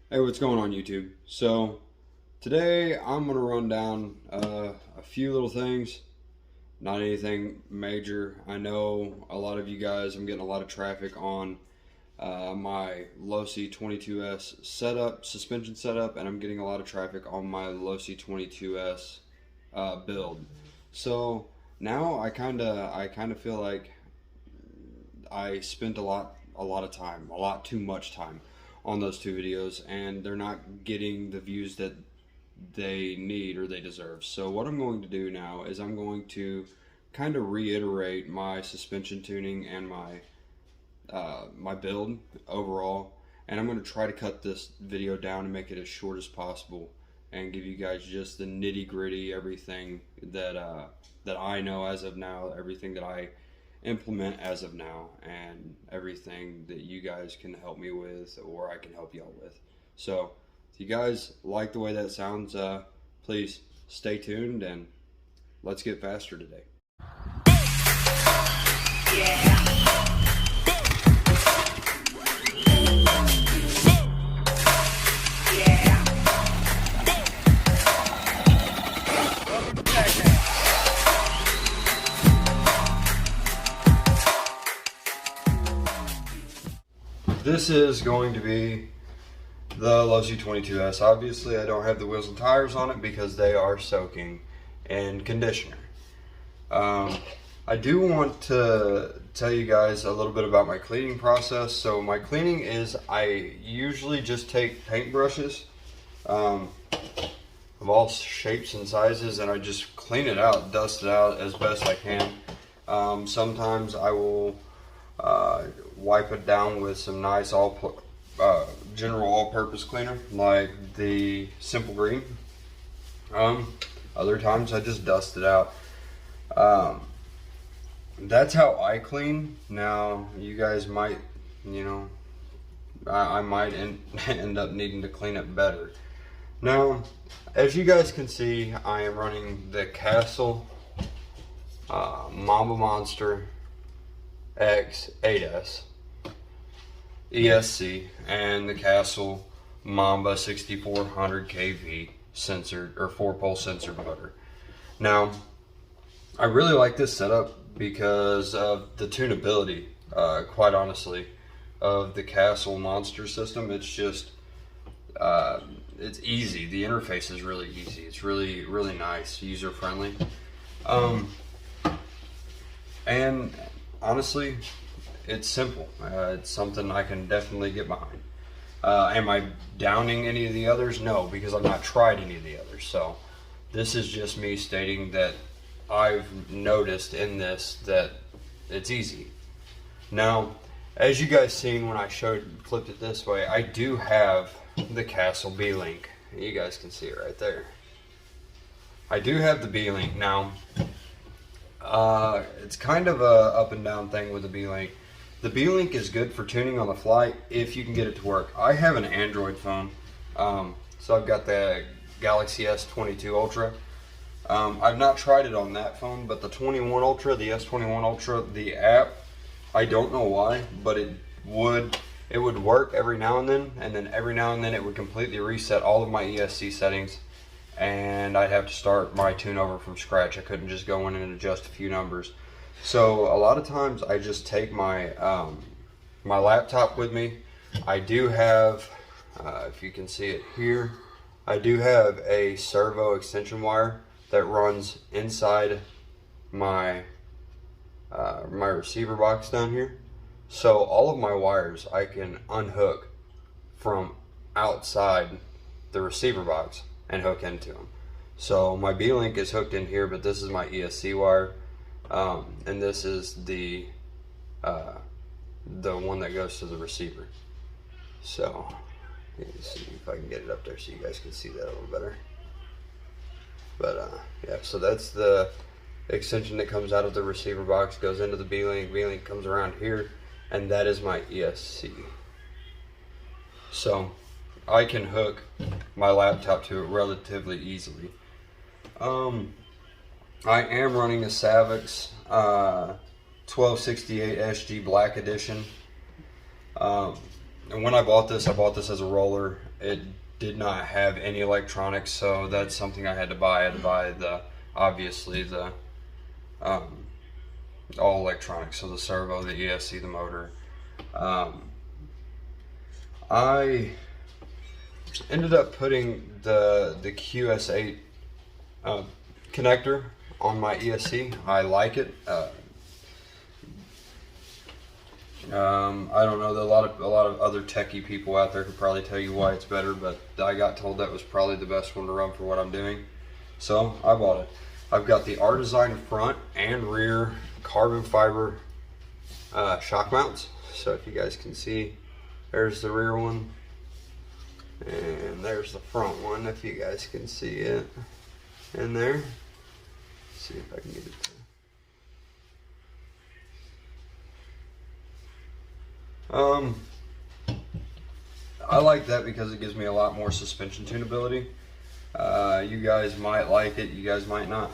Hey, what's going on YouTube? So today I'm going to run down a few little things, not anything major. I know a lot of you guys, I'm getting a lot of traffic on my Losi 22s setup, suspension setup, and I'm getting a lot of traffic on my Losi 22s build. So now I kind of feel like I spent a lot of time, a lot too much time on those two videos, and they're not getting the views that they need or they deserve. So what I'm going to do now is I'm going to kind of reiterate my suspension tuning and my build overall, and I'm going to try to cut this video down and make it as short as possible and give you guys just the nitty gritty, everything that that I know as of now, everything that I implement as of now, and everything that you guys can help me with or I can help y'all with. So if you guys like the way that sounds, please stay tuned and let's get faster today. Yeah. This is going to be the Losi 22s. Obviously I don't have the wheels and tires on it because they are soaking in conditioner. I do want to tell you guys a little bit about my cleaning process. So my cleaning is, I usually just take paint brushes of all shapes and sizes, and I just clean it out, dust it out as best I can. Sometimes I will wipe it down with some nice general all-purpose cleaner like the Simple Green. Other times I just dust it out. That's how I clean. Now you guys might, I might end up needing to clean it better. Now, as you guys can see, I am running the Castle Mamba Monster X8S ESC and the Castle Mamba 6400 kV sensor or 4-pole sensor motor. Now, I really like this setup because of the tunability, quite honestly, of the Castle Monster system. It's just, it's easy. The interface is really easy. It's really nice, user friendly. And honestly, it's simple. It's something I can definitely get behind. Am I downing any of the others? No, because I've not tried any of the others. So this is just me stating that I've noticed in this that it's easy. Now, as you guys seen when I flipped it this way, I do have the Castle B-Link. You guys can see it right there. I do have the B-Link. Now, it's kind of a up and down thing with the B-Link. The B-Link is good for tuning on the fly if you can get it to work. I have an Android phone, so I've got the Galaxy S22 Ultra. I've not tried it on that phone, but the 21 Ultra, the S21 Ultra, the app, I don't know why, but it would work every now and then every now and then it would completely reset all of my ESC settings, and I'd have to start my tune over from scratch. I couldn't just go in and adjust a few numbers. So a lot of times I just take my my laptop with me. I do have, if you can see it here, I do have a Servo extension wire that runs inside my my receiver box down here. So all of my wires I can unhook from outside the receiver box and hook into them. So my B-Link is hooked in here, but this is my ESC wire. And this is the one that goes to the receiver. So let me see if I can get it up there so you guys can see that a little better. But yeah, so that's the extension that comes out of the receiver box, goes into the B-Link. B-Link comes around here, and that is my ESC. So I can hook my laptop to it relatively easily. I am running a Savox 1268 SG Black Edition. And when I bought this as a roller, it did not have any electronics, so that's something I had to buy. I had to buy the, obviously, the all electronics, so the servo, the ESC, the motor. I ended up putting the QS8 connector on my ESC. I like it. I don't know, there are a lot of other techie people out there could probably tell you why it's better, but I got told that was probably the best one to run for what I'm doing, so I bought it. I've got the R-Design front and rear carbon fiber shock mounts. So if you guys can see, there's the rear one, and there's the front one, if you guys can see it in there. Let's see if I can get it to. I like that because it gives me a lot more suspension tunability. You guys might like it, you guys might not.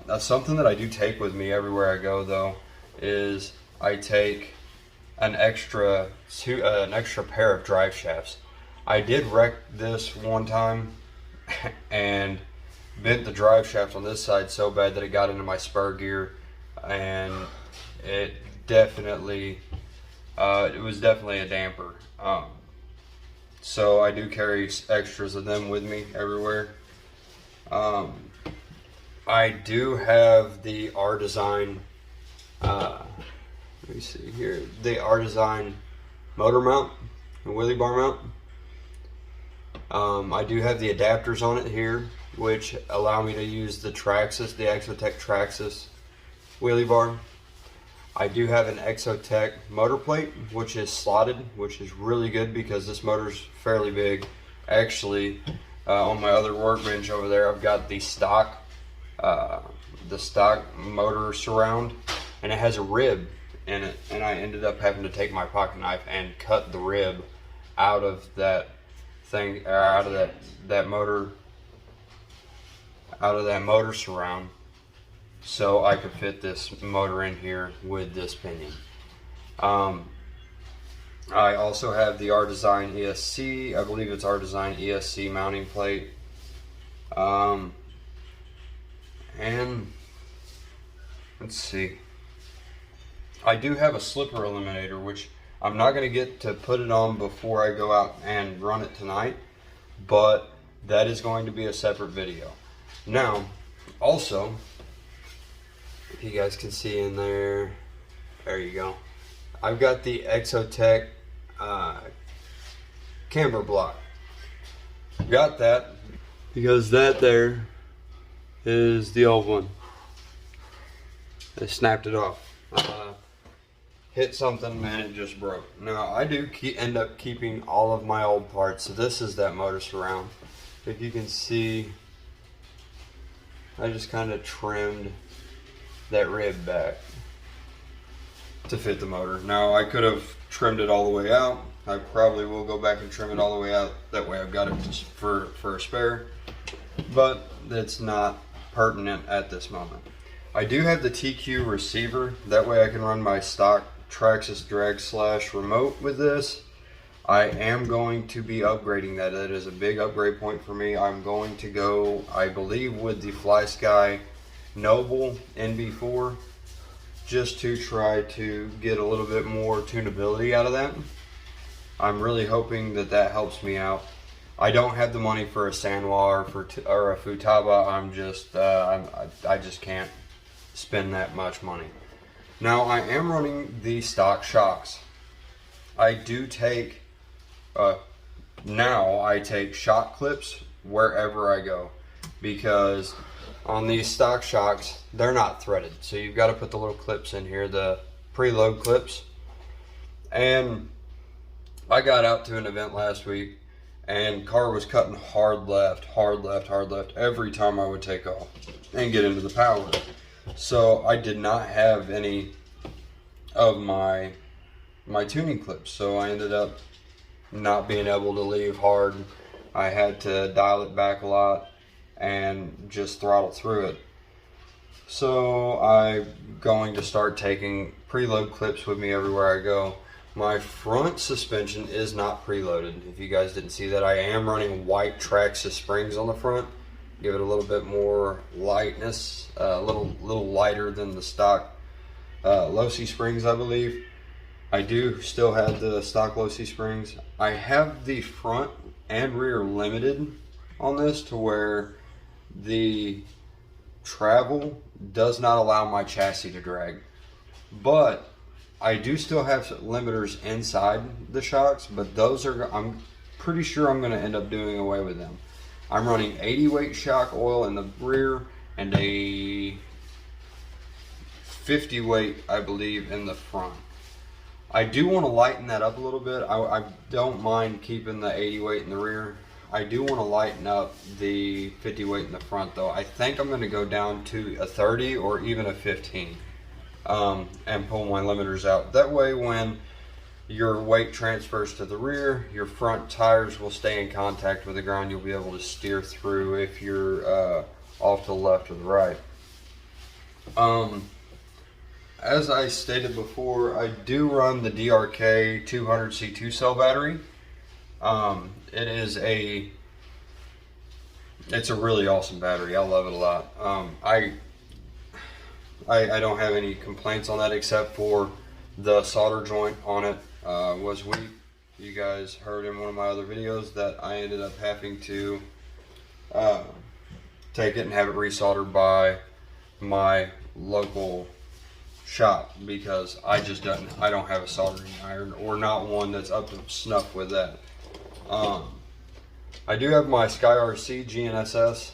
That's something that I do take with me everywhere I go, though, is I take an extra pair of drive shafts. I did wreck this one time and bent the drive shaft on this side so bad that it got into my Spur gear, and it was definitely a damper. So I do carry extras of them with me everywhere. I do have the R-Design, let me see here, the R-Design motor mount, the wheelie bar mount. I do have the adapters on it here, which allow me to use the Traxxas, the Exotek Traxxas wheelie bar. I do have an Exotek motor plate, which is slotted, which is really good because this motor's fairly big. Actually, on my other workbench over there, I've got the stock motor surround, and it has a rib in it, and I ended up having to take my pocket knife and cut the rib out of that thing, out of that motor surround, so I could fit this motor in here with this pinion. I also have the R-Design ESC, I believe it's R-Design ESC mounting plate. And let's see, I do have a slipper eliminator, which I'm not going to get to put it on before I go out and run it tonight, but that is going to be a separate video. Now, also, if you guys can see in there, there you go, I've got the Exotek camber block. Got that because that there is the old one. I snapped it off. Hit something and it just broke. Now I do end up keeping all of my old parts. So this is that motor surround. If you can see, I just kind of trimmed that rib back to fit the motor. Now I could have trimmed it all the way out. I probably will go back and trim it all the way out. That way I've got it just for a spare. But it's not pertinent at this moment. I do have the TQ receiver. That way I can run my stock Traxxas drag / remote with this. I am going to be upgrading that. That is a big upgrade point for me. I'm going to go, I believe, with the FlySky Noble NB4, just to try to get a little bit more tunability out of that. I'm really hoping that that helps me out. I don't have the money for a Sanwa or a Futaba. I'm just I just can't spend that much money. Now I am running the stock shocks. I do take now I take shock clips wherever I go, because on these stock shocks they're not threaded, so you've got to put the little clips in here, the preload clips. And I got out to an event last week and car was cutting hard left every time I would take off and get into the power. So I did not have any of my tuning clips, so I ended up not being able to leave hard. I had to dial it back a lot and just throttle through it. So I'm going to start taking preload clips with me everywhere I go. My front suspension is not preloaded. If you guys didn't see that, I am running white Traxxas springs on the front. Give it a little bit more lightness, a little lighter than the stock Losi springs, I believe. I do still have the stock Losi springs. I have the front and rear limited on this to where the travel does not allow my chassis to drag. But I do still have limiters inside the shocks, but those are, I'm pretty sure I'm going to end up doing away with them. I'm running 80 weight shock oil in the rear and a 50 weight, I believe, in the front. I do want to lighten that up a little bit. I don't mind keeping the 80 weight in the rear. I do want to lighten up the 50 weight in the front though. I think I'm going to go down to a 30 or even a 15. And pull my limiters out. That way when your weight transfers to the rear, your front tires will stay in contact with the ground. You'll be able to steer through if you're off to the left or the right. As I stated before, I do run the DRK 200C2 cell battery. It's a really awesome battery. I love it a lot. I don't have any complaints on that except for the solder joint on it was weak. You guys heard in one of my other videos that I ended up having to take it and have it resoldered by my local shop because I don't have a soldering iron or not one that's up to snuff with that. I do have my Sky RC GNSS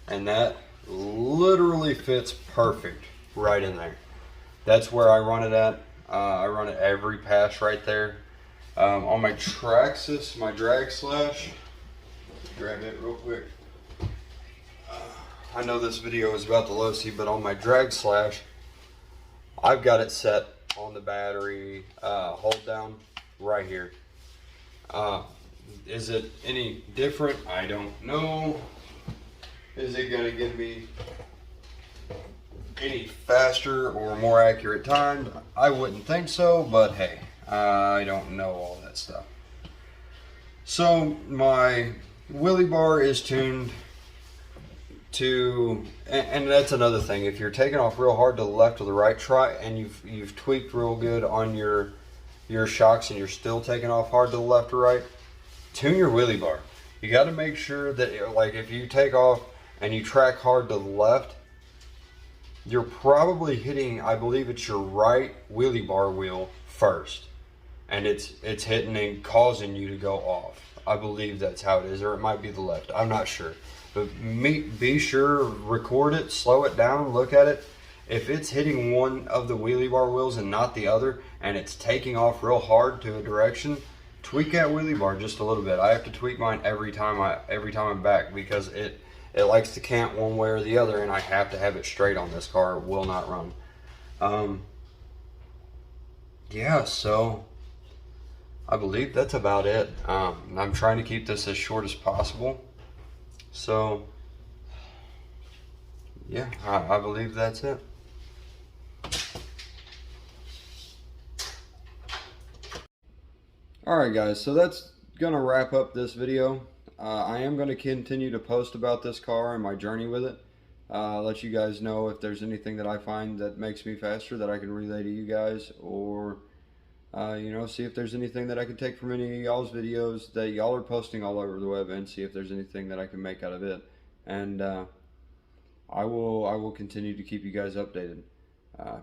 and that literally fits perfect right in there. That's where I run it at. I run it every pass right there. On my Traxxas, my drag slash, grab it real quick. I know this video is about the Losi, but on my drag slash, I've got it set on the battery hold down right here. Is it any different? I don't know. Is it gonna give me any faster or more accurate time? I wouldn't think so, but hey, I don't know all that stuff. So my wheelie bar is tuned to, and that's another thing. If you're taking off real hard to the left or the right, try, and you've tweaked real good on your shocks and you're still taking off hard to the left or right, tune your wheelie bar. You got to make sure that, like, if you take off and you track hard to the left, you're probably hitting, I believe it's your right wheelie bar wheel first, and it's hitting and causing you to go off. I believe that's how it is, or it might be the left. I'm not sure. But be sure, record it, slow it down, look at it. If it's hitting one of the wheelie bar wheels and not the other, and it's taking off real hard to a direction, tweak that wheelie bar just a little bit. I have to tweak mine every time I'm back because it likes to cant one way or the other, and I have to have it straight on this car. It will not run. Yeah, so I believe that's about it. I'm trying to keep this as short as possible. So yeah, I believe that's it. Alright guys, so that's gonna wrap up this video. I am going to continue to post about this car and my journey with it. Let you guys know if there's anything that I find that makes me faster that I can relay to you guys, or you know, see if there's anything that I can take from any of y'all's videos that y'all are posting all over the web, and see if there's anything that I can make out of it. And I will continue to keep you guys updated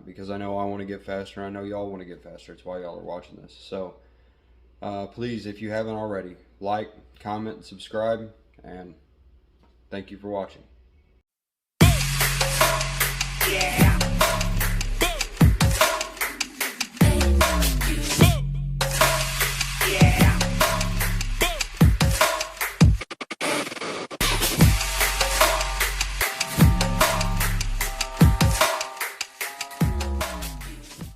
because I know I want to get faster. I know y'all want to get faster. It's why y'all are watching this. So please, if you haven't already, like, comment, subscribe, and thank you for watching.